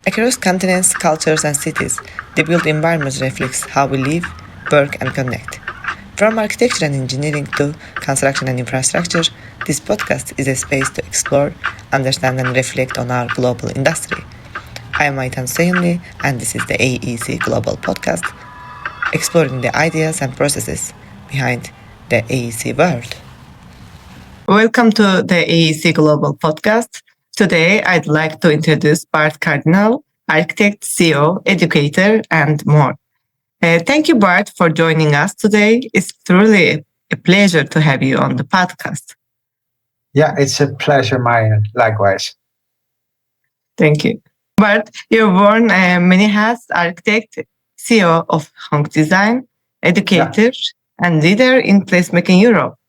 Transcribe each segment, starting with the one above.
Across continents, cultures, and cities, the built environment reflects how we live, work, and connect. From architecture and engineering to construction and infrastructure, this podcast is a space to explore, understand, and reflect on our global industry. I am Aytan Soyunlu, and this is the AEC Global Podcast, exploring the ideas and processes behind the AEC world. Welcome to the AEC Global Podcast. Today, I'd like to introduce Bart Cardinaal, architect, CEO, educator, and more. Thank you, Bart, for joining us today. It's truly a pleasure to have you on the podcast. Yeah, it's a pleasure, Maya. Likewise. Thank you. Bart, you're born many hats, architect, CEO of HUNK Design, educator, and leader in Placemaking Europe.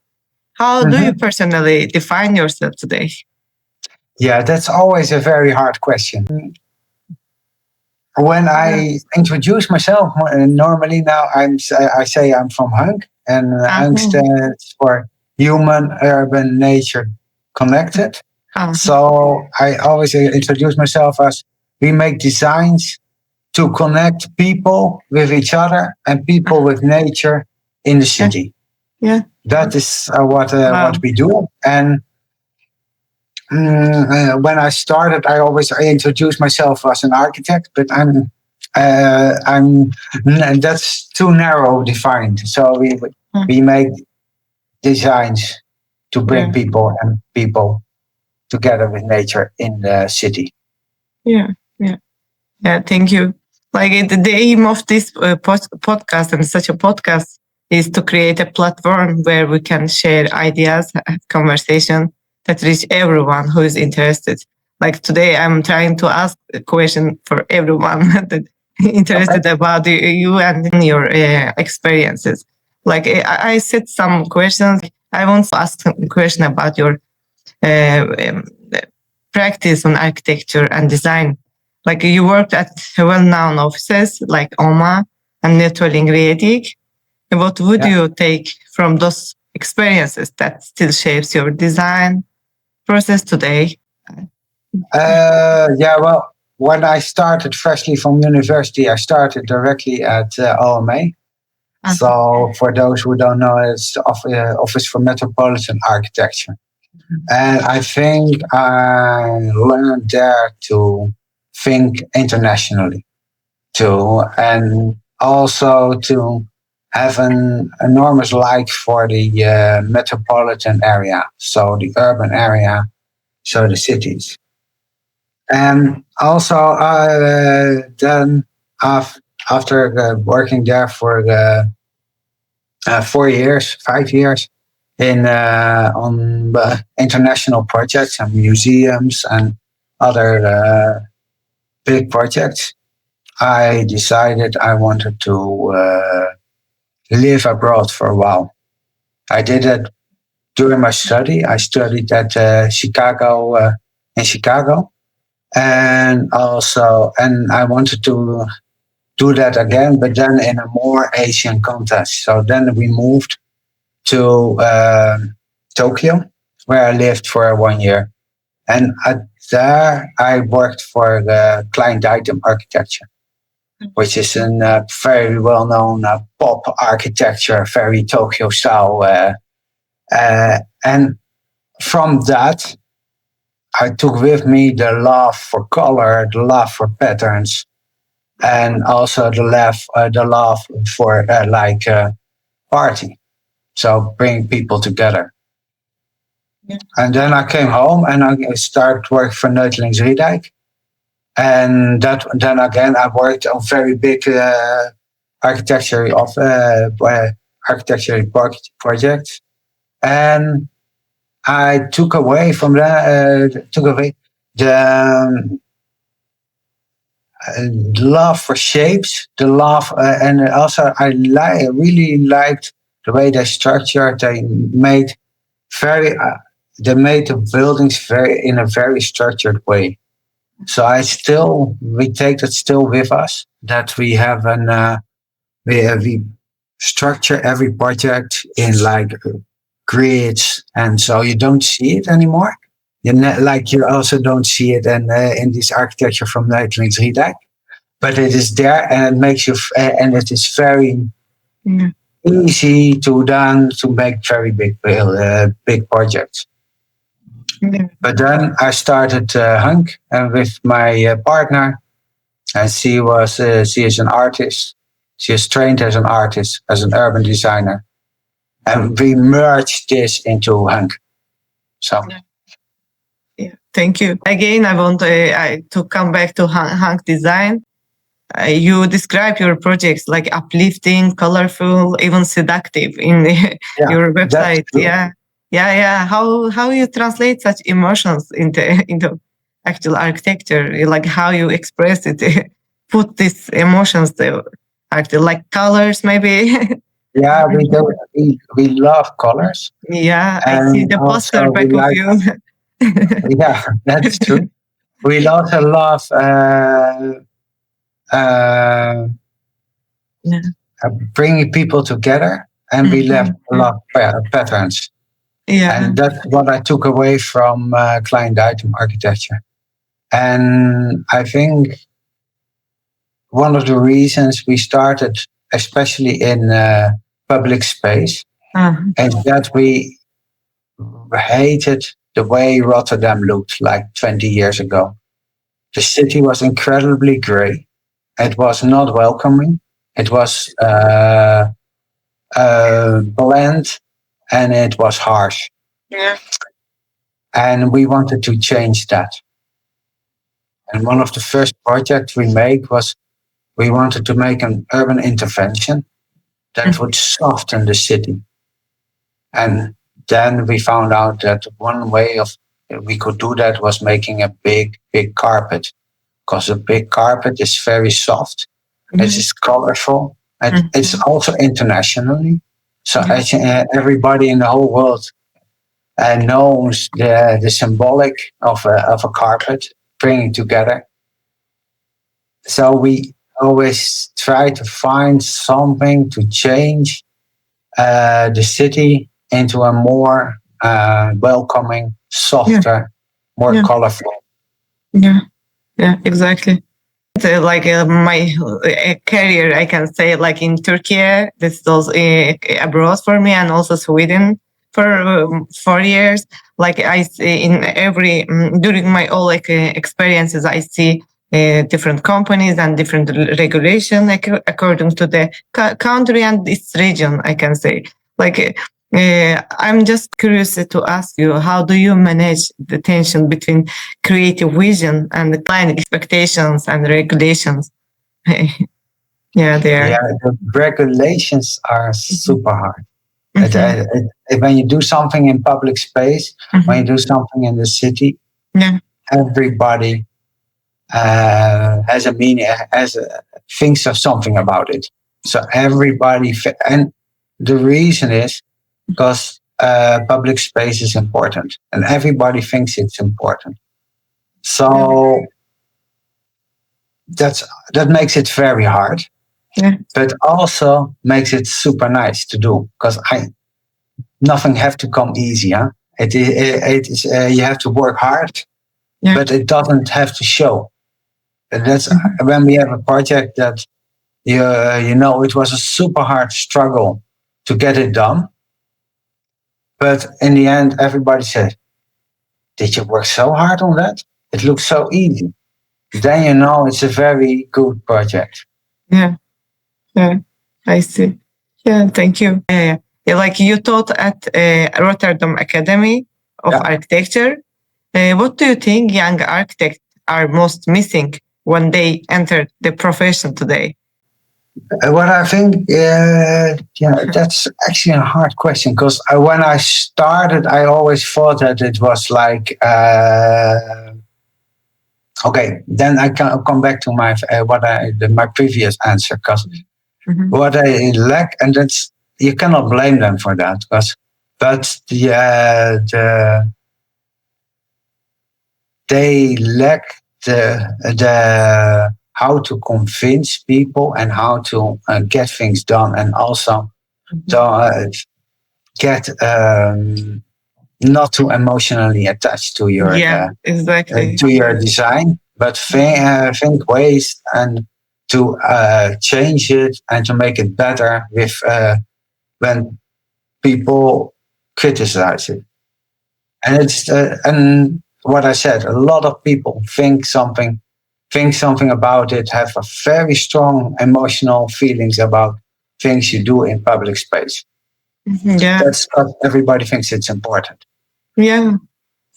How do you personally define yourself today? Yeah, that's always a very hard question. When I introduce myself, normally now I say I'm from HUNK, and HUNK stands for Human, Urban, Nature Connected. So I always introduce myself as we make designs to connect people with each other and people with nature in the city. Yeah, that is what we do. And when I started, I introduced myself as an architect, but I'm that's too narrow defined. So we make designs to bring people together with nature in the city. Yeah. Thank you. Like the aim of this podcast and such a podcast is to create a platform where we can share ideas, conversation that reach everyone who is interested. Like today, I'm trying to ask a question for everyone that interested about you and your experiences. Like I said some questions. I want to ask a question about your practice on architecture and design. Like you worked at well-known offices like OMA and Networking Readik. What would you take from those experiences that still shapes your design process today? Well, when I started freshly from university, I started directly at OMA. So for those who don't know, it's the Office for Metropolitan Architecture. And I think I learned there to think internationally and also to have an enormous like for the metropolitan area, so the urban area, so the cities. And also then after working there for 5 years on international projects and museums and other big projects, I decided I wanted to live abroad for a while. I did it during my study. I studied at Chicago, and I wanted to do that again, but then in a more Asian context. So then we moved to Tokyo, where I lived for 1 year. And there I worked for the client item architecture, which is a very well-known pop architecture, very Tokyo style. And from that, I took with me the love for color, the love for patterns, and also the love for party. So bring people together. Yeah. And then I came home and I started working for Networking Readik. And then again, I worked on very big architecture projects. And I took away the love for shapes, the love, and also I really liked the way they structured. They made the buildings in a very structured way. So we take that still with us, that we have we structure every project in like grids, and so you don't see it anymore. Like you also don't see it in this architecture from Nederlands Redak, but it is there and it makes you, and it is very easy to make very big projects. But then I started HUNK with my partner, and she is an artist. She is trained as an artist, as an urban designer, and we merged this into HUNK. So. Yeah, thank you. Again, I want to come back to HUNK Design. You describe your projects like uplifting, colorful, even seductive in your website. Yeah. How you translate such emotions into actual architecture? Like how you express it, put these emotions to actually like colors, maybe. Yeah, we do. We love colors. Yeah, I see the poster back of you. Yeah, that's true. We also love bringing people together, and we love patterns. Yeah, and that's what I took away from client item architecture. And I think one of the reasons we started, especially in public space, is that we hated the way Rotterdam looked like 20 years ago. The city was incredibly gray. It was not welcoming. It was bland, and it was harsh. Yeah. And we wanted to change that. And one of the first projects we made was we wanted to make an urban intervention that would soften the city. And then we found out that one way of we could do that was making a big carpet, because a big carpet is very soft. It is colorful, and it's also internationally. So everybody in the whole world knows the symbolic of a carpet bringing together. So we always try to find something to change the city into a more welcoming, softer, more colorful. Yeah, exactly. Like my career, I can say, like in Turkey, this was abroad for me, and also Sweden for 4 years. Like I see in every during my all experiences, I see different companies and different regulation according to the country and its region. I can say, like I'm just curious to ask you, how do you manage the tension between creative vision and the client expectations and regulations? The regulations are super hard. When you do something in public space, when you do something in the city, everybody has a meaning, thinks of something about it. So everybody, and the reason is because public space is important, and everybody thinks it's important. So that makes it very hard, but also makes it super nice to do, because nothing have to come easy. Huh? It is you have to work hard, but it doesn't have to show. And that's when we have a project that it was a super hard struggle to get it done. But in the end, everybody said, "Did you work so hard on that? It looks so easy." Then it's a very good project. Yeah, I see. Yeah, thank you. Like you taught at Rotterdam Academy of Architecture. What do you think young architects are most missing when they enter the profession today? What I think, that's actually a hard question, because when I started, I always thought that it was like, okay, then I can come back to my previous answer, because what I lack, and that's, you cannot blame them for that, they lack the how to convince people and how to get things done, and also to get not too emotionally attached to your to your design, but think ways and to change it and to make it better with when people criticize it. And it's and what I said, a lot of people think something about it, have a very strong emotional feelings about things you do in public space. Yeah. That's what everybody thinks it's important. Yeah.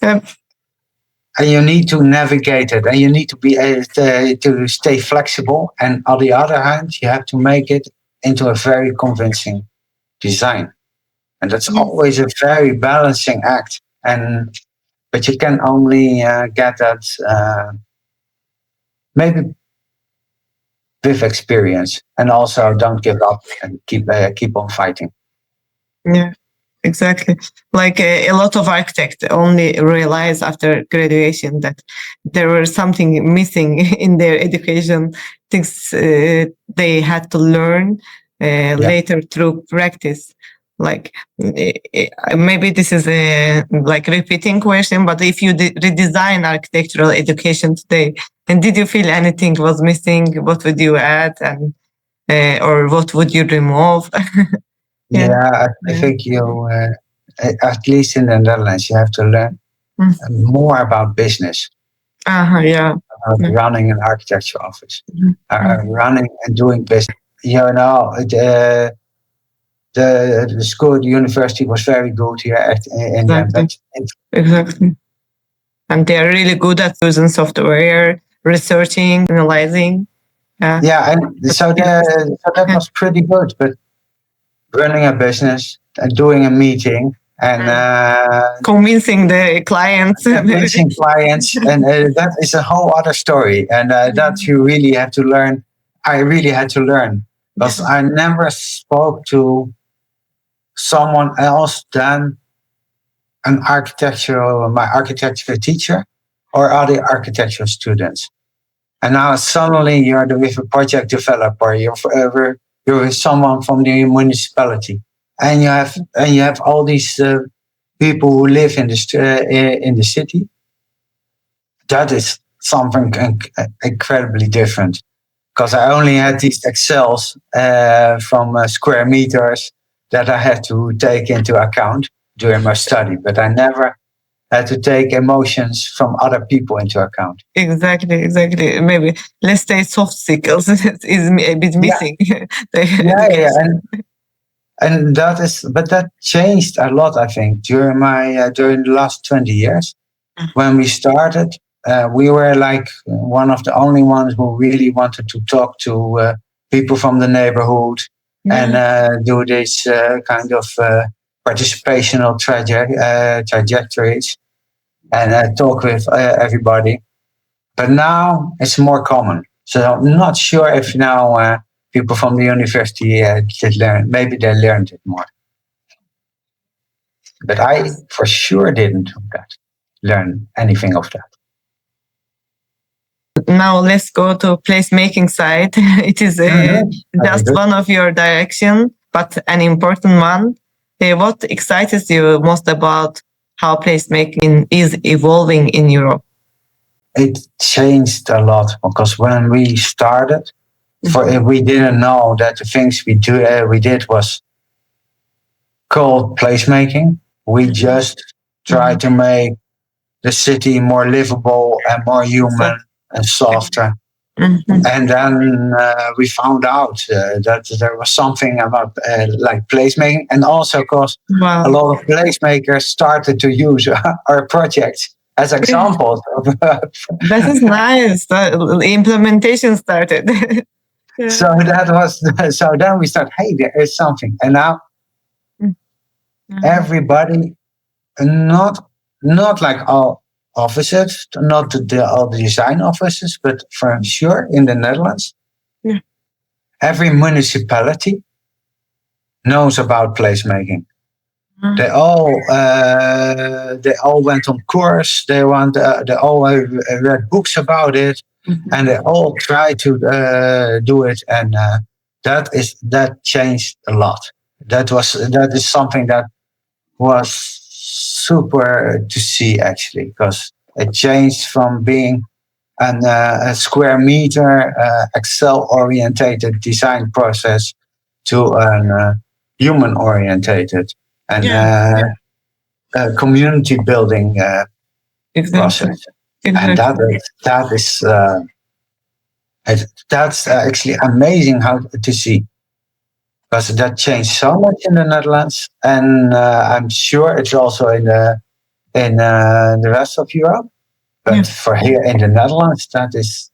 And you need to navigate it, and you need to be to stay flexible. And on the other hand, you have to make it into a very convincing design, and that's always a very balancing act. But you can only get that maybe with experience, and also don't give up and keep on fighting. Yeah. Exactly. Like a lot of architects only realize after graduation that there was something missing in their education, things they had to learn later through practice. Like maybe this is a like repeating question, but if you redesign architectural education today, and did you feel anything was missing? What would you add, and or what would you remove? I think you, at least in the Netherlands, you have to learn more about business. About running an architecture office, running and doing business. You know, the school, the university was very good here in Exactly. And they're really good at using software, researching, analyzing. And so that was pretty good. But running a business and doing a meeting and convincing the clients, and that is a whole other story. And that you really have to learn. I really had to learn because I never spoke to someone else than my architecture teacher or other architectural students. And now suddenly you're with a project developer, you're with someone from the municipality, and you have all these people who live in the city. That is something incredibly different, because I only had these Excels from square meters that I had to take into account during my study, but I never had to take emotions from other people into account. Exactly. Maybe let's say soft skills is a bit missing. And that changed a lot, I think, during the last 20 years. When we started, we were like one of the only ones who really wanted to talk to people from the neighborhood and do this kind of participational trajectories and talk with everybody. But now it's more common. So I'm not sure if now people from the university did learn. Maybe they learned it more. But I for sure didn't learn anything of that. Now let's go to placemaking side. It is just one of your direction, but an important one. What excites you most about how placemaking is evolving in Europe? It changed a lot, because when we started, we didn't know that the things we did was called placemaking. We just tried to make the city more livable and more human and softer. And then we found out that there was something about like placemaking, and also because a lot of placemakers started to use our projects as examples. That is nice. The implementation started. So then we started, hey, there is something. And now everybody, not like all offices, not all the design offices, but for sure in the Netherlands, every municipality knows about placemaking. They all went on course. They all read books about it, and they all try to do it. And that changed a lot. That is something that was super to see actually, because it changed from being a square meter Excel orientated design process to a human orientated and community building process. And that's actually amazing how to see, because that changed so much in the Netherlands, and I'm sure it's also in the rest of Europe. But for here in the Netherlands, that's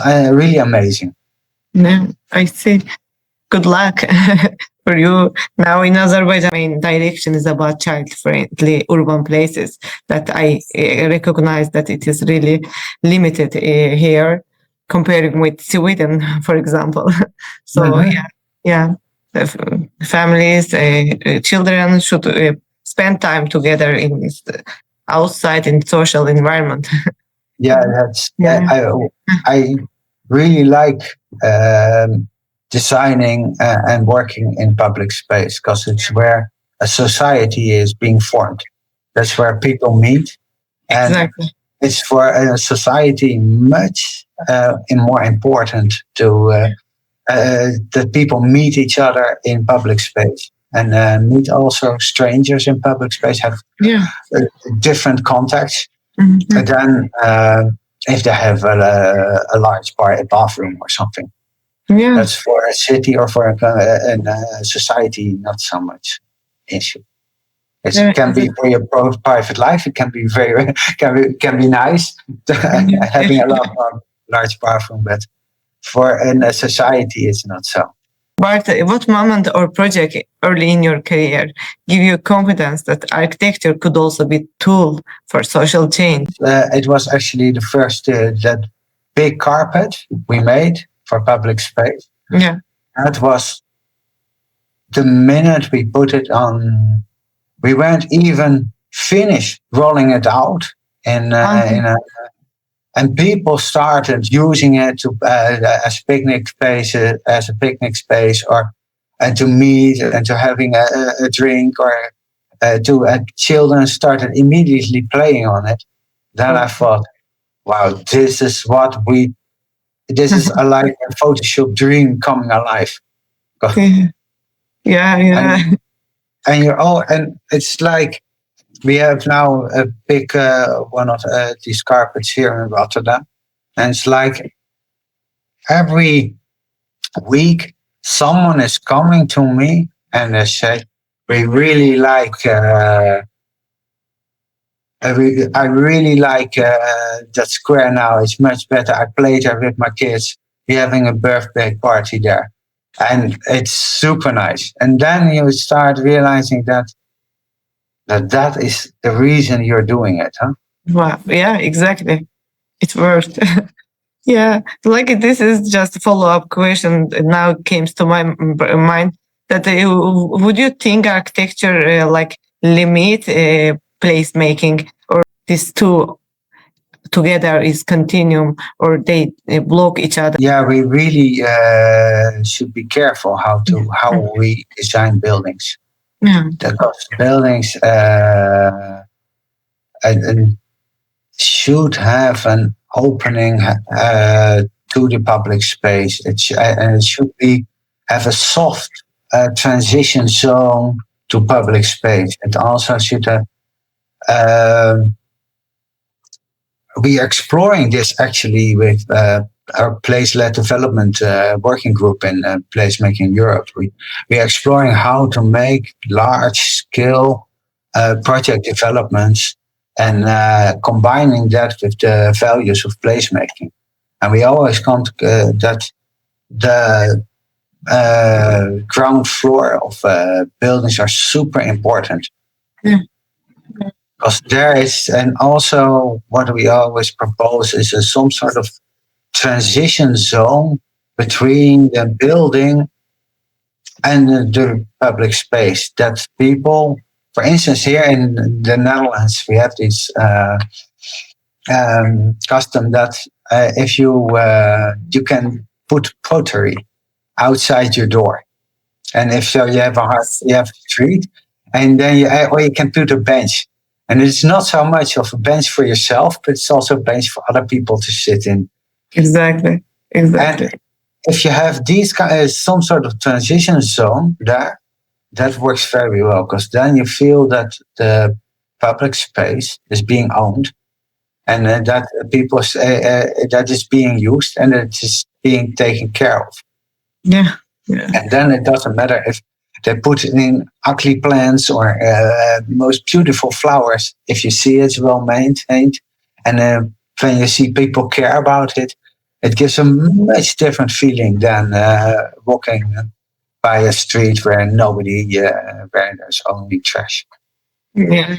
really amazing. Yeah, I see. Good luck for you. Now in Azerbaijan, main direction is about child-friendly urban places that I recognize that it is really limited here comparing with Sweden, for example. So families, children should spend time together in outside in social environment. I really like designing and working in public space, because it's where a society is being formed. That's where people meet. Exactly. And it's for a society much more important to that people meet each other in public space, and meet also strangers in public space, have different contacts. Mm-hmm. And then if they have a large bathroom or something. Yeah. That's for a city or for a society, not so much issue. It can be for your private life. It can be can be nice having a large bathroom, but for a society, it's not so. Bart, what moment or project early in your career give you confidence that architecture could also be a tool for social change? It was actually the first that big carpet we made for public space. Yeah, that was the minute we put it on. We weren't even finished rolling it out and people started using it to as a picnic space, or and to meet and to having a drink, or children started immediately playing on it. Then I thought, wow, this is like a Photoshop dream coming alive. Yeah. And it's like, we have now a big one of these carpets here in Rotterdam, and it's like every week someone is coming to me and they say, "We really like. I really like that square now. It's much better. I played there with my kids. We're having a birthday party there, and it's super nice." And then you start realizing that is the reason you're doing it, huh? Wow. Yeah, exactly. It worked. Yeah, like this is just a follow-up question. Now came to my mind that would you think architecture like limit placemaking, or these two together is continuum, or they block each other? Yeah, we really should be careful how we design buildings. Yeah. Because buildings should have an opening to the public space. It should have a soft transition zone to public space. It also should have. We are exploring this actually with our place-led development working group in Placemaking Europe. We are exploring how to make large-scale project developments and combining that with the values of placemaking. And we always come to that the ground floor of buildings are super important. Yeah. Because there is, and also what we always propose is some sort of transition zone between the building and the public space, that people, for instance, here in the Netherlands, we have this custom that if you can put pottery outside your door. And if so, you have a street, and then you can put a bench. And it's not so much of a bench for yourself, but it's also a bench for other people to sit in. Exactly. And if you have some sort of transition zone there, that works very well, because then you feel that the public space is being owned, and that that is being used, and it is being taken care of. Yeah. And then it doesn't matter if they put in ugly plants or most beautiful flowers. If you see it's well maintained, and when you see people care about it, it gives a much different feeling than walking by a street where where there's only trash. Yeah.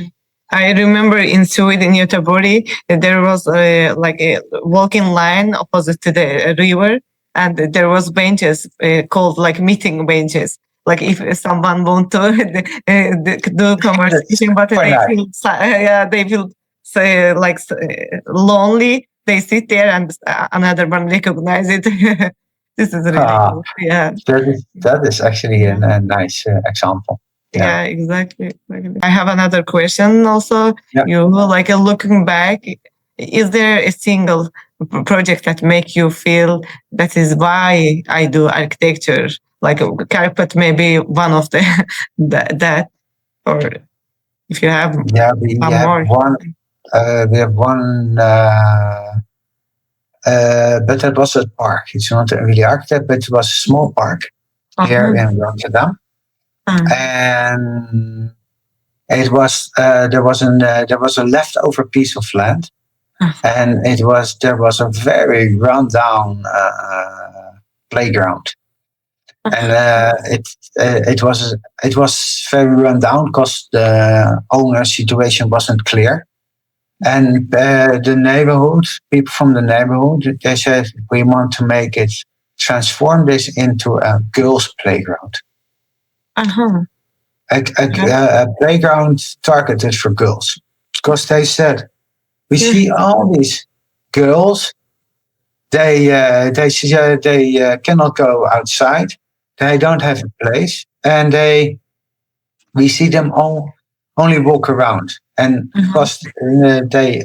I remember in Sweden, Göteborg, there was like a walking line opposite to the river, and there was benches called like meeting benches. Like if someone want to do conversation, but they feel like lonely, they sit there and another one recognize it. This is really cool. Yeah. That is actually a nice example. Yeah, exactly. I have another question also. Yeah. You like looking back, is there a single project that make you feel that is why I do architecture? Like carpet, maybe one of the that, or if you have we have one. But that was a park. It's not really architect, but it was a small park here in Rotterdam. And it was there was a leftover piece of land, and there was a very rundown playground, and it was very rundown because the owner's situation wasn't clear, and the neighborhood, people from the neighborhood, they said we want to transform this into a girls' playground. A playground targeted for girls, because they said we see all these girls. They cannot go outside. They don't have a place, and we see them only walk around. And because they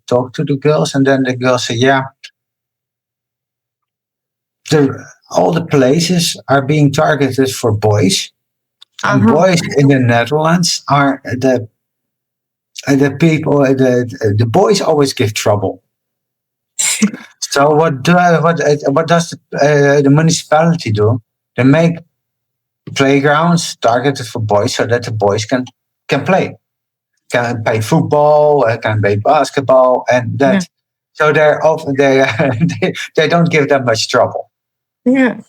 talk to the girls, and then the girls say, "Yeah, all the places are being targeted for boys." And boys in the Netherlands are the people. The boys always give trouble. So what does the municipality do? They make playgrounds targeted for boys so that the boys can play, can play football, can play basketball, and that. Yeah. So they don't give them much trouble. Yeah.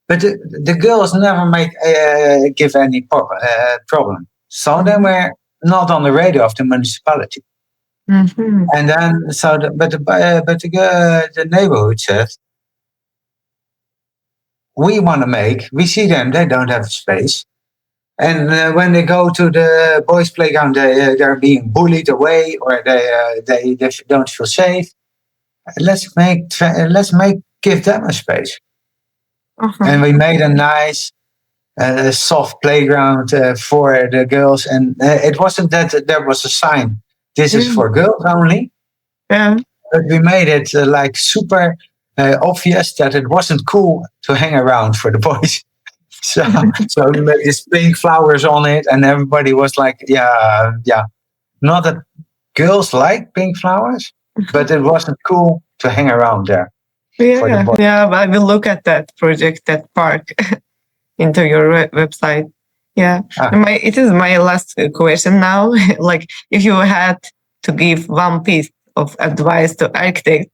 But the girls never give any problem. Some of them were not on the radar of the municipality. Mm-hmm. And then, the neighborhood said, we see them, they don't have space. And when they go to the boys' playground, they're being bullied away, or they don't feel safe. Let's give them a space. And we made a nice, soft playground for the girls. And it wasn't that there was a sign, this is for girls only. Yeah. But we made it like super obvious that it wasn't cool to hang around for the boys. So we made these pink flowers on it, and everybody was like, yeah. Not that girls like pink flowers, but it wasn't cool to hang around there. Yeah, I will look at that project, that park, into your website. Yeah, it is my last question now. Like, if you had to give one piece of advice to architects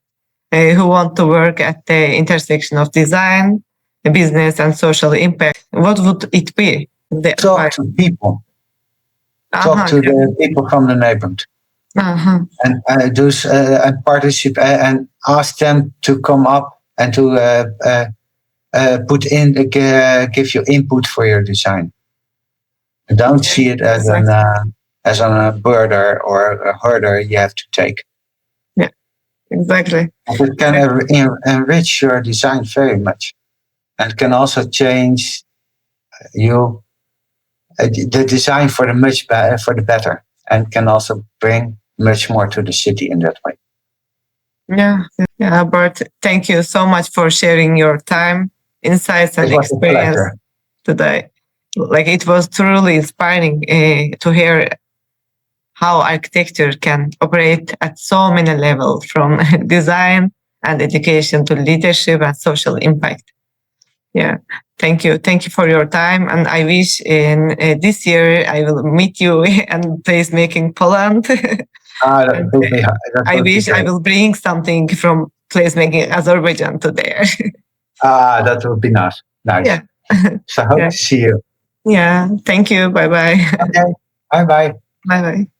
who want to work at the intersection of design, business, and social impact, what would it be? Talk to people. Talk to the people from the neighborhood. And and participate and ask them to come up and to give you input for your design. And don't see it as a burden or a hurdle you have to take. Yeah, exactly. It can enrich your design very much, and can also change you the design for the for the better, and can also bring much more to the city in that way. Yeah, Bart, thank you so much for sharing your time, insights, and It was a experience pleasure. today. Like, it was truly inspiring to hear how architecture can operate at so many levels, from design and education to leadership and social impact. Yeah, thank you. Thank you for your time. And I wish in this year I will meet you and placemaking Poland. That And would be I wish I great. will bring something from placemaking Azerbaijan to there. That would be nice. Yeah. So I hope Yeah. to see you. Yeah. Thank you. Bye bye. Okay. Bye bye. Bye bye.